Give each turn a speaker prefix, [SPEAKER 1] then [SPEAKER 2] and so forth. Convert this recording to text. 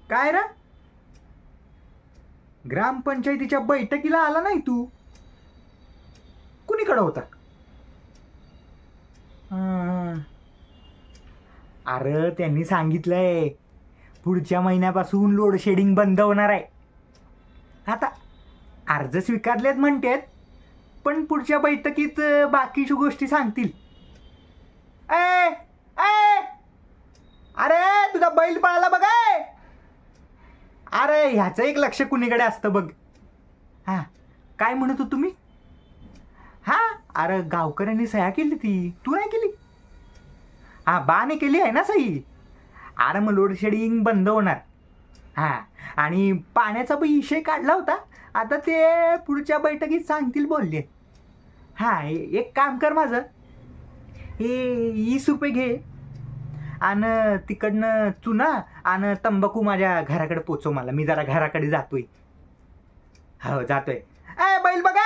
[SPEAKER 1] काय रे? ग्रामपंचायतीच्या बैठकीला आला नाही तू? कुणीकडे होता? अरे त्यांनी सांगितलंय पुढच्या महिन्यापासून लोड शेडिंग बंद होणार आहे. आता अर्ज स्वीकारलेत म्हणतेत, पण पुढच्या बैठकीत बाकीच्या गोष्टी सांगतील. ए ए अरे तुझा बैल पळाला बघ. अरे ह्याचं एक लक्ष कुणीकडे असतं बघ. हा काय म्हणत होतो तुम्ही? हा अरे गावकऱ्यांनी सह्या केली, ती तू नाही केली? हा बाने केली आहे ना सही. अरे मग लोड शेडिंग बंद होणार. हा आणि पाण्याचा पण विषय काढला होता, आता ते पुढच्या बैठकीत सांगतील बोलले. हा एक काम कर, माझं हे 20 रुपये घे आणि तिकडनं चुना आणि तंबाखू माझ्या घराकडे पोचव मला. मी जरा घराकडे जातोय. हो जातोय. ए बैल बघा.